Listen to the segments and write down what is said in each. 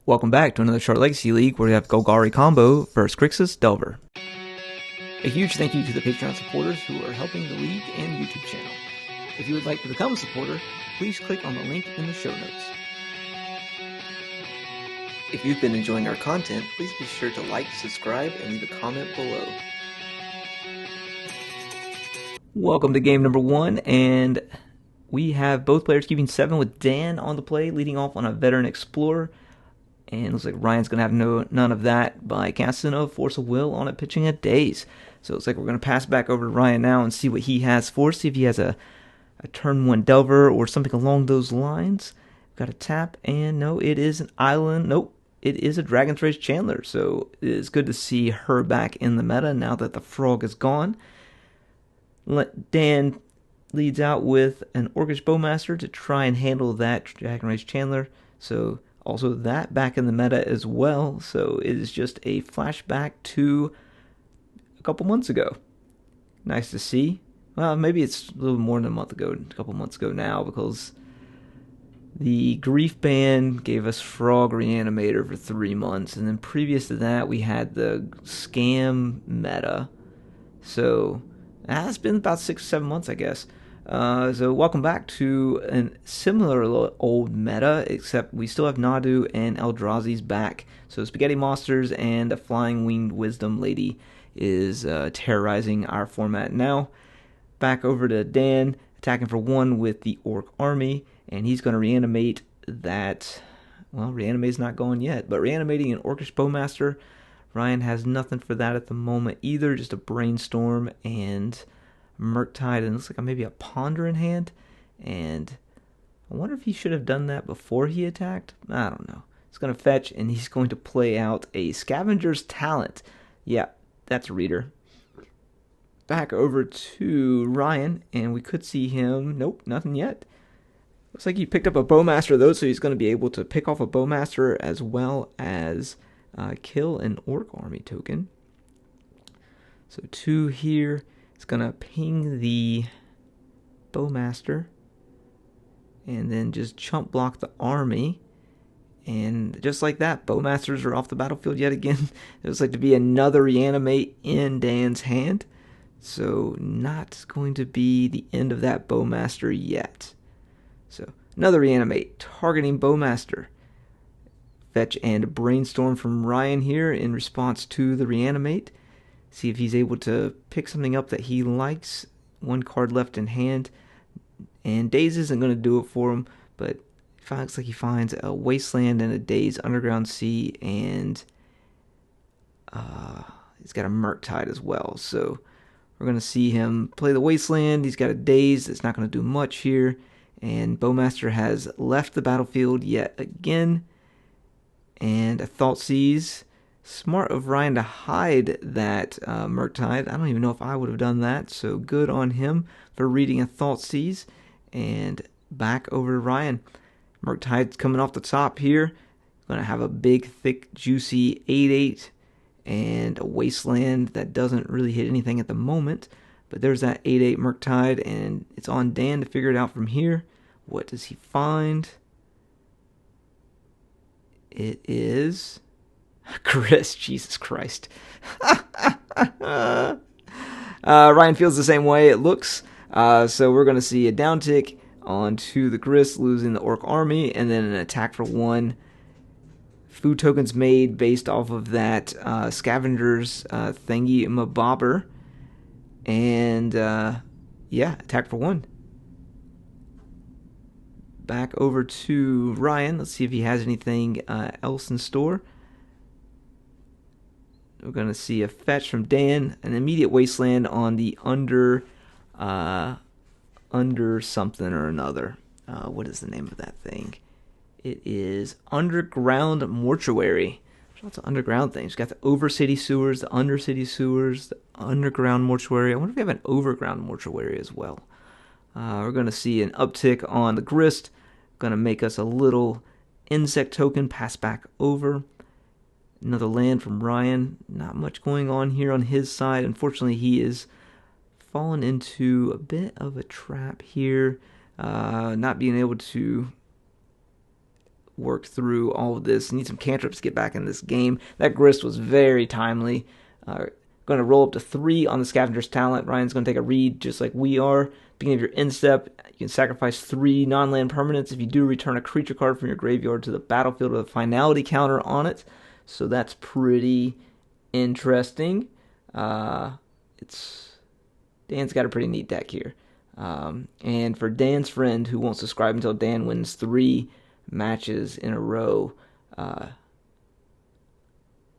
Welcome back to another Short Legacy League where we have Golgari combo versus Grixis Delver. A huge thank you to the Patreon supporters who are helping the league and YouTube channel. If you would like to become a supporter, please click on the link in the show notes. If you've been enjoying our content, please be sure to like, subscribe, and leave a comment below. Welcome to game number 1, and we have both players keeping 7 with Dan on the play, leading off on a Veteran Explorer. And it looks like Ryan's going to have none of that by casting a Force of Will on it, pitching a Daze. So it looks like we're going to pass back over to Ryan now and see what he has for us. See if he has a turn 1 Delver or something along those lines. We've got a tap, and no, it is an island. Nope, it is a Dragon's Rage Chandler. So it is good to see her back in the meta now that the frog is gone. Dan leads out with an Orcish Bowmaster to try and handle that Dragon Rage Chandler. So also that back in the meta as well, so it is just a flashback to a couple months ago. Nice to see. Well, maybe it's a little more than a month ago, a couple months ago now, because the Grief Ban gave us Frog Reanimator for 3 months, and then previous to that we had the Scam meta. So that's been about 6 or 7 months, I guess. So welcome back to a similar old meta, except we still have Nadu and Eldrazi's back. So Spaghetti Monsters and a Flying Winged Wisdom Lady is terrorizing our format now. Back over to Dan, attacking for 1 with the Orc Army, and he's going to reanimate that. Well, reanimate's not going yet, but reanimating an Orcish Bowmaster. Ryan has nothing for that at the moment either, just a Brainstorm and Murktide, and it looks like maybe a Ponder in hand, and I wonder if he should have done that before he attacked. I don't know. He's going to fetch, and he's going to play out a Scavenger's Talent. Yeah, that's a reader. Back over to Ryan, and we could see him. Nope, nothing yet. Looks like he picked up a Bowmaster, though, so he's going to be able to pick off a Bowmaster as well as kill an Orc Army token. So 2 here. It's going to ping the Bowmaster and then just chump block the army. And just like that, Bowmasters are off the battlefield yet again. It looks like to be another reanimate in Dan's hand. So not going to be the end of that Bowmaster yet. So another reanimate targeting Bowmaster. Fetch and Brainstorm from Ryan here in response to the reanimate. See if he's able to pick something up that he likes. 1 card left in hand. And Daze isn't going to do it for him, but it looks like he finds a Wasteland and a Daze Underground Sea, and he's got a Murktide as well. So we're going to see him play the Wasteland. He's got a Daze that's not going to do much here. And Bowmaster has left the battlefield yet again. And a Thoughtseize. Smart of Ryan to hide that Murktide. I don't even know if I would have done that, so good on him for reading a Thoughtseize. And back over to Ryan. Murktide's coming off the top here. Going to have a big, thick, juicy 8/8 and a Wasteland that doesn't really hit anything at the moment. But there's that 8/8 Murktide, and it's on Dan to figure it out from here. What does he find? It is Chris, Jesus Christ. Ryan feels the same way, it looks. So we're going to see a downtick onto the Gris, losing the Orc Army, and then an attack for 1. Food tokens made based off of that Scavenger's thingy mabobber. And yeah, attack for 1. Back over to Ryan. Let's see if he has anything else in store. We're going to see a fetch from Dan, an immediate Wasteland on the under something or another. What is the name of that thing? It is Underground Mortuary. There's lots of underground things. We've got the Overcity Sewers, the Undercity Sewers, the Underground Mortuary. I wonder if we have an Overground Mortuary as well. We're going to see an uptick on the Grist. Going to make us a little insect token, pass back over. Another land from Ryan. Not much going on here on his side. Unfortunately, he is fallen into a bit of a trap here. Not being able to work through all of this. Need some cantrips to get back in this game. That Grist was very timely. Going to roll up to 3 on the Scavenger's Talent. Ryan's going to take a read just like we are. Beginning of your end step, you can sacrifice 3 non-land permanents. If you do, return a creature card from your graveyard to the battlefield with a finality counter on it. So that's pretty interesting. Dan's got a pretty neat deck here. And for Dan's friend who won't subscribe until Dan wins 3 matches in a row,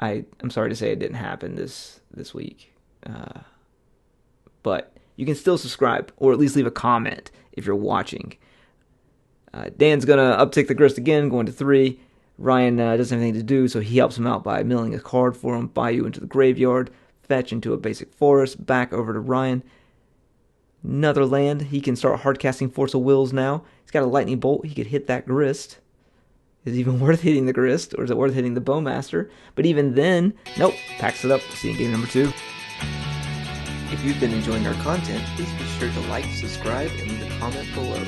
I'm sorry to say it didn't happen this week. But you can still subscribe, or at least leave a comment if you're watching. Dan's going to uptick the Grist again, going to 3. Ryan doesn't have anything to do, so he helps him out by milling a card for him, Bayou into the graveyard, fetch into a basic forest, back over to Ryan. Another land. He can start hardcasting Force of Wills now. He's got a lightning bolt. He could hit that Grist. Is it even worth hitting the Grist, or is it worth hitting the Bowmaster? But even then, nope, packs it up. See you in game number 2. If you've been enjoying our content, please be sure to like, subscribe, and leave a comment below.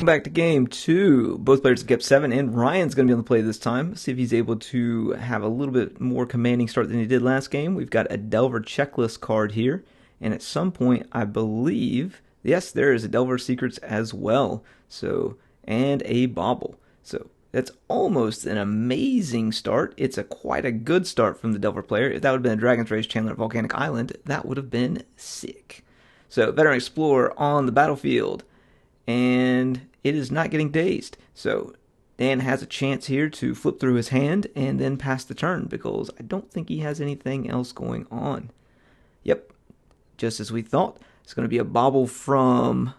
Back to game 2. Both players have kept 7, and Ryan's going to be on the play this time. See if he's able to have a little bit more commanding start than he did last game. We've got a Delver checklist card here, and at some point, I believe, yes, there is a Delver Secrets as well. So, and a Bauble. So that's almost an amazing start. It's quite a good start from the Delver player. If that would have been a Dragon's Rage Chandler at Volcanic Island, that would have been sick. So, Veteran Explorer on the battlefield. And it is not getting dazed. So Dan has a chance here to flip through his hand and then pass the turn, because I don't think he has anything else going on. Yep, just as we thought. It's going to be a Bauble from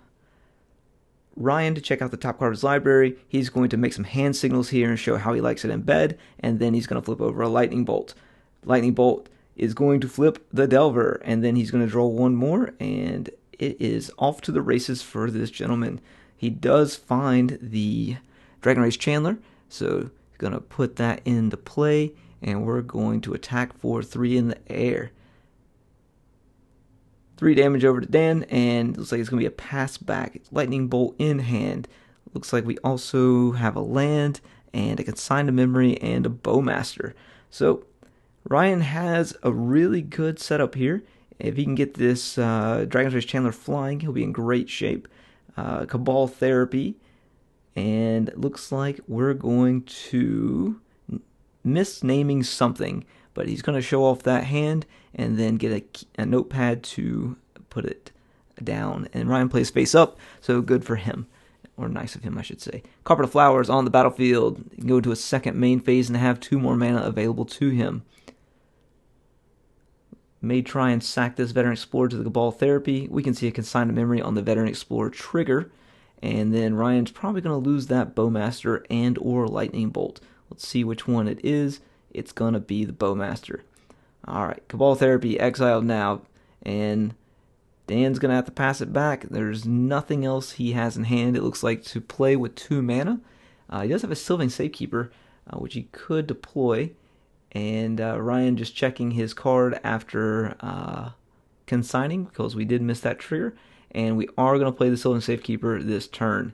Ryan to check out the top card of his library. He's going to make some hand signals here and show how he likes it in bed, and then he's going to flip over a Lightning Bolt. Lightning Bolt is going to flip the Delver, and then he's going to draw one more, and it is off to the races for this gentleman. He does find the Dragon Rage Chandler, so he's going to put that into play, and we're going to attack for 3 in the air. 3 damage over to Dan, and it looks like it's going to be a pass back. It's Lightning Bolt in hand. Looks like we also have a land, and a Consign to Memory, and a Bowmaster. So Ryan has a really good setup here. If he can get this Dragon's Rage Chandler flying, he'll be in great shape. Cabal Therapy, and it looks like we're going to miss naming something, but he's going to show off that hand and then get a notepad to put it down. And Ryan plays face up, so good for him. Or nice of him, I should say. Carpet of Flowers on the battlefield. He can go to a second main phase and have 2 more mana available to him. May try and sack this Veteran Explorer to the Cabal Therapy. We can see a Consign to Memory on the Veteran Explorer trigger. And then Ryan's probably going to lose that Bowmaster and or Lightning Bolt. Let's see which one it is. It's going to be the Bowmaster. Alright, Cabal Therapy exiled now. And Dan's going to have to pass it back. There's nothing else he has in hand, it looks like, to play with 2 mana. He does have a Sylvan Safekeeper, which he could deploy. And Ryan just checking his card after consigning, because we did miss that trigger. And we are going to play the Sylvan Safekeeper this turn.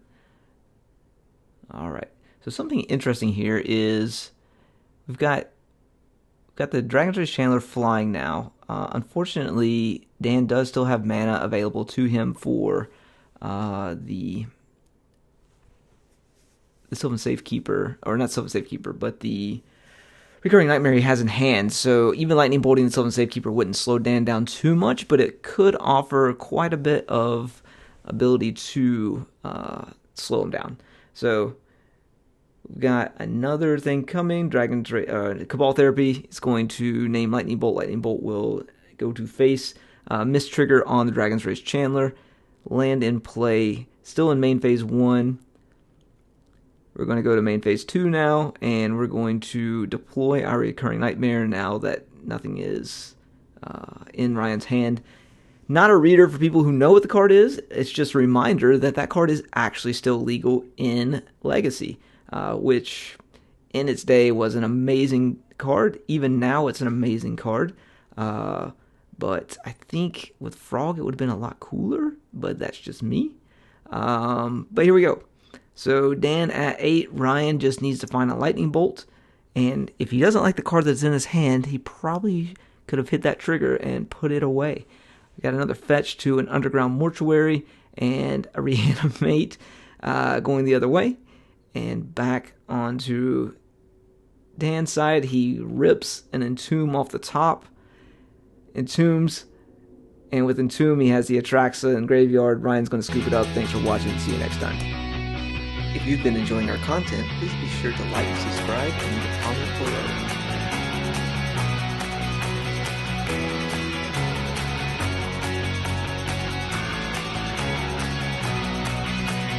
Alright, so something interesting here is we've got the Dragon's Rage Chandler flying now. Unfortunately, Dan does still have mana available to him for the Sylvan Safekeeper, or not Sylvan Safekeeper, but the Recurring Nightmare he has in hand, so even Lightning Bolting the Sylvan Safekeeper wouldn't slow Dan down too much, but it could offer quite a bit of ability to slow him down. So we've got another thing coming. Cabal Therapy is going to name Lightning Bolt. Lightning Bolt will go to face. Miss trigger on the Dragon's Rage Chandler. Land in play. Still in main phase 1. We're going to go to main phase 2 now, and we're going to deploy our Recurring Nightmare now that nothing is in Ryan's hand. Not a reader for people who know what the card is. It's just a reminder that that card is actually still legal in Legacy, which in its day was an amazing card. Even now it's an amazing card. But I think with Frog it would have been a lot cooler, but that's just me. But here we go. So Dan at 8, Ryan just needs to find a lightning bolt. And if he doesn't like the card that's in his hand, he probably could have hit that trigger and put it away. We got another fetch to an underground mortuary and a reanimate going the other way. And back onto Dan's side, he rips an entomb off the top. Entombs. And with Entomb, he has the Atraxa and Graveyard. Ryan's going to scoop it up. Thanks for watching. See you next time. If you've been enjoying our content, please be sure to like, subscribe, and leave a comment below.